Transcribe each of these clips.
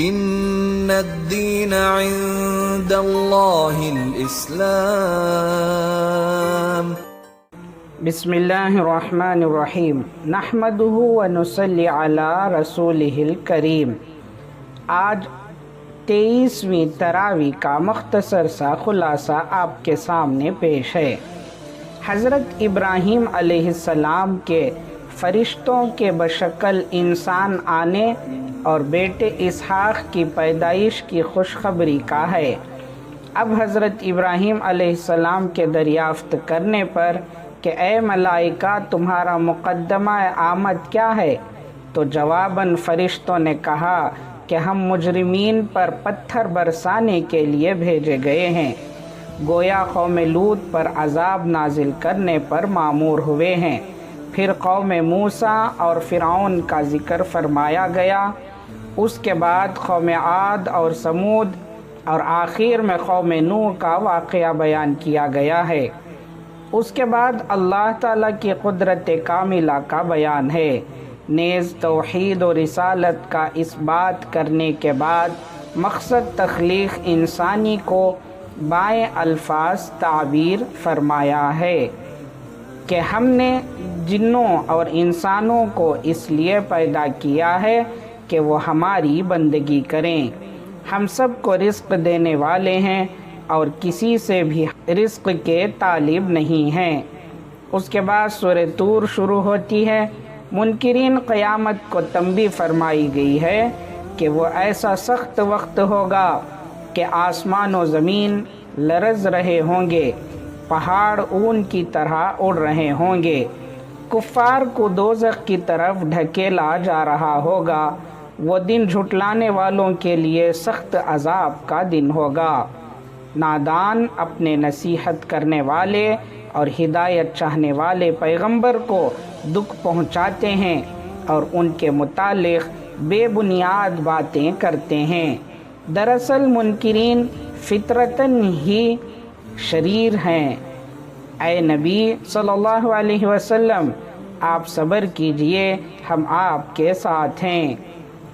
ان الدین عند اللہ الاسلام۔ بسم اللہ الرحمن الرحیم، نحمدہ ونصلی علی رسولہ الکریم۔ آج 23ویں تراویح کا مختصر سا خلاصہ آپ کے سامنے پیش ہے۔ حضرت ابراہیم علیہ السلام کے فرشتوں کے بشکل انسان آنے اور بیٹے اسحاق کی پیدائش کی خوشخبری کا ہے۔ اب حضرت ابراہیم علیہ السلام کے دریافت کرنے پر کہ اے ملائکہ تمہارا مقدمہ آمد کیا ہے، تو جواباً فرشتوں نے کہا کہ ہم مجرمین پر پتھر برسانے کے لیے بھیجے گئے ہیں، گویا قوم لوط پر عذاب نازل کرنے پر مامور ہوئے ہیں۔ پھر قوم موسیٰ اور فرعون کا ذکر فرمایا گیا، اس کے بعد قوم عاد اور سمود اور آخر میں قوم نوح کا واقعہ بیان کیا گیا ہے۔ اس کے بعد اللہ تعالیٰ کی قدرت کاملہ کا بیان ہے۔ نیز توحید و رسالت کا اس بات کرنے کے بعد مقصد تخلیق انسانی کو بائیں الفاظ تعبیر فرمایا ہے کہ ہم نے جنوں اور انسانوں کو اس لیے پیدا کیا ہے کہ وہ ہماری بندگی کریں۔ ہم سب کو رزق دینے والے ہیں اور کسی سے بھی رزق کے طالب نہیں ہیں۔ اس کے بعد سورہ طور شروع ہوتی ہے۔ منکرین قیامت کو تنبیہ فرمائی گئی ہے کہ وہ ایسا سخت وقت ہوگا کہ آسمان و زمین لرز رہے ہوں گے، پہاڑ اون کی طرح اڑ رہے ہوں گے، کفار کو دوزخ کی طرف ڈھکیلا جا رہا ہوگا۔ وہ دن جھٹلانے والوں کے لیے سخت عذاب کا دن ہوگا۔ نادان اپنے نصیحت کرنے والے اور ہدایت چاہنے والے پیغمبر کو دکھ پہنچاتے ہیں اور ان کے متعلق بے بنیاد باتیں کرتے ہیں۔ دراصل منکرین فطرتاً ہی شریر ہیں۔ اے نبی صلی اللہ علیہ وسلم، آپ صبر کیجئے، ہم آپ کے ساتھ ہیں۔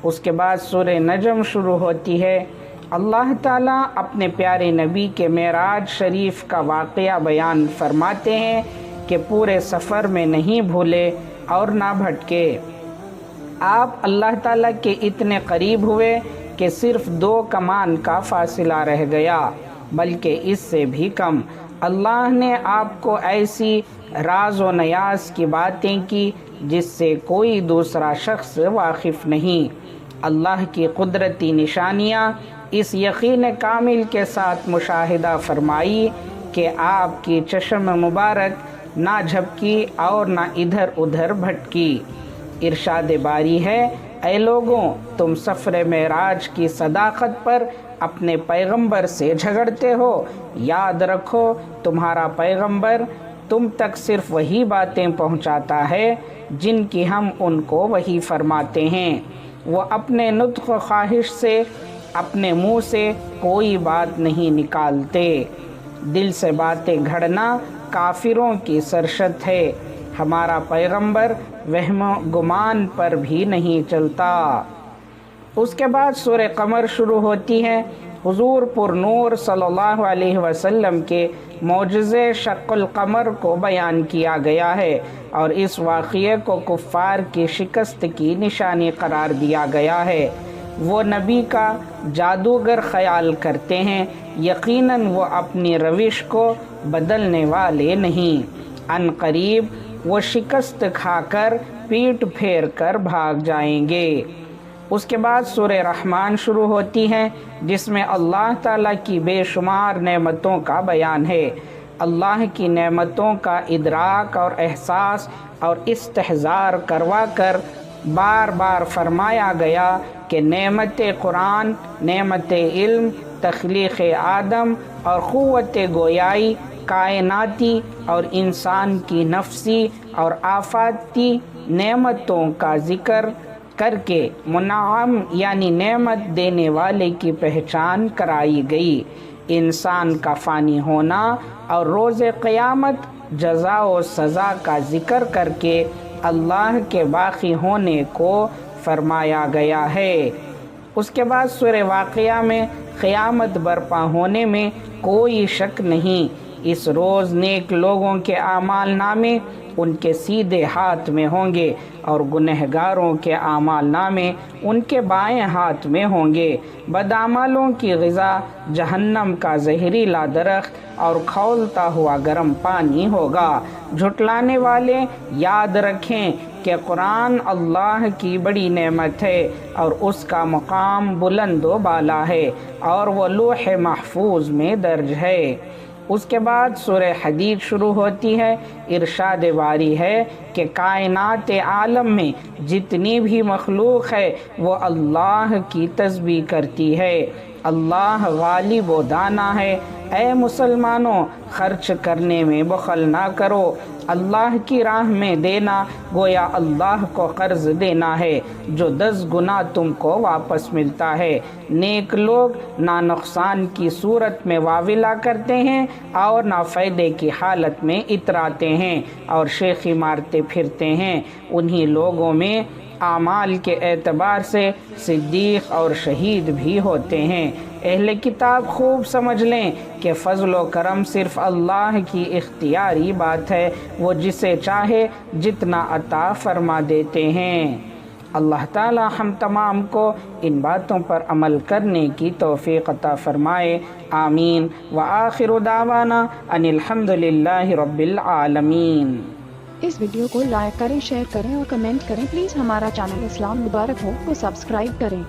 اس کے بعد سورہ نجم شروع ہوتی ہے۔ اللہ تعالیٰ اپنے پیارے نبی کے معراج شریف کا واقعہ بیان فرماتے ہیں کہ پورے سفر میں نہیں بھولے اور نہ بھٹکے۔ آپ اللہ تعالیٰ کے اتنے قریب ہوئے کہ صرف 2 کمان کا فاصلہ رہ گیا، بلکہ اس سے بھی کم۔ اللہ نے آپ کو ایسی راز و نیاز کی باتیں کی جس سے کوئی دوسرا شخص واقف نہیں۔ اللہ کی قدرتی نشانیاں اس یقین کامل کے ساتھ مشاہدہ فرمائی کہ آپ کی چشم مبارک نہ جھپکی اور نہ ادھر ادھر بھٹکی۔ ارشاد باری ہے، اے لوگوں، تم سفر معراج کی صداقت پر اپنے پیغمبر سے جھگڑتے ہو۔ یاد رکھو، تمہارا پیغمبر تم تک صرف وہی باتیں پہنچاتا ہے جن کی ہم ان کو وحی فرماتے ہیں۔ وہ اپنے نطق و خواہش سے اپنے منہ سے کوئی بات نہیں نکالتے۔ دل سے باتیں گھڑنا کافروں کی سرشت ہے۔ ہمارا پیغمبر وہم و گمان پر بھی نہیں چلتا۔ اس کے بعد سورہ قمر شروع ہوتی ہے۔ حضور پر نور صلی اللہ علیہ وسلم کے معجزے شق القمر کو بیان کیا گیا ہے اور اس واقعے کو کفار کی شکست کی نشانی قرار دیا گیا ہے۔ وہ نبی کا جادوگر خیال کرتے ہیں، یقیناً وہ اپنی روش کو بدلنے والے نہیں۔ ان قریب وہ شکست کھا کر پیٹ پھیر کر بھاگ جائیں گے۔ اس کے بعد سورہ رحمان شروع ہوتی ہے جس میں اللہ تعالیٰ کی بے شمار نعمتوں کا بیان ہے۔ اللہ کی نعمتوں کا ادراک اور احساس اور استحضار کروا کر بار بار فرمایا گیا کہ نعمت قرآن، نعمت علم، تخلیق آدم اور قوت گویائی، کائناتی اور انسان کی نفسی اور آفاتی نعمتوں کا ذکر کر کے منعم یعنی نعمت دینے والے کی پہچان کرائی گئی۔ انسان کا فانی ہونا اور روز قیامت جزا و سزا کا ذکر کر کے اللہ کے باقی ہونے کو فرمایا گیا ہے۔ اس کے بعد سورہ واقعہ میں قیامت برپا ہونے میں کوئی شک نہیں۔ اس روز نیک لوگوں کے اعمال نامے ان کے سیدھے ہاتھ میں ہوں گے اور گنہگاروں کے اعمال نامے ان کے بائیں ہاتھ میں ہوں گے۔ بدعمالوں کی غذا جہنم کا زہریلا درخت اور کھولتا ہوا گرم پانی ہوگا۔ جھٹلانے والے یاد رکھیں کہ قرآن اللہ کی بڑی نعمت ہے اور اس کا مقام بلند و بالا ہے اور وہ لوح محفوظ میں درج ہے۔ اس کے بعد سورہ حدید شروع ہوتی ہے۔ ارشاد باری ہے کہ کائنات عالم میں جتنی بھی مخلوق ہے وہ اللہ کی تسبیح کرتی ہے۔ اللہ غالب و دانا ہے۔ اے مسلمانوں، خرچ کرنے میں بخل نہ کرو۔ اللہ کی راہ میں دینا گویا اللہ کو قرض دینا ہے جو 10 گنا تم کو واپس ملتا ہے۔ نیک لوگ نہ نقصان کی صورت میں واویلا کرتے ہیں اور نہ فائدے کی حالت میں اتراتے ہیں اور شیخی مارتے پھرتے ہیں۔ انہی لوگوں میں اعمال کے اعتبار سے صدیق اور شہید بھی ہوتے ہیں۔ اہل کتاب خوب سمجھ لیں کہ فضل و کرم صرف اللہ کی اختیاری بات ہے، وہ جسے چاہے جتنا عطا فرما دیتے ہیں۔ اللہ تعالی ہم تمام کو ان باتوں پر عمل کرنے کی توفیق عطا فرمائے، آمین۔ وآخر دعوانا ان الحمد للہ رب العالمین۔ اس ویڈیو کو لائک کریں، شیئر کریں اور کمنٹ کریں۔ پلیز ہمارا چینل اسلام مبارک ہو کو سبسکرائب کریں۔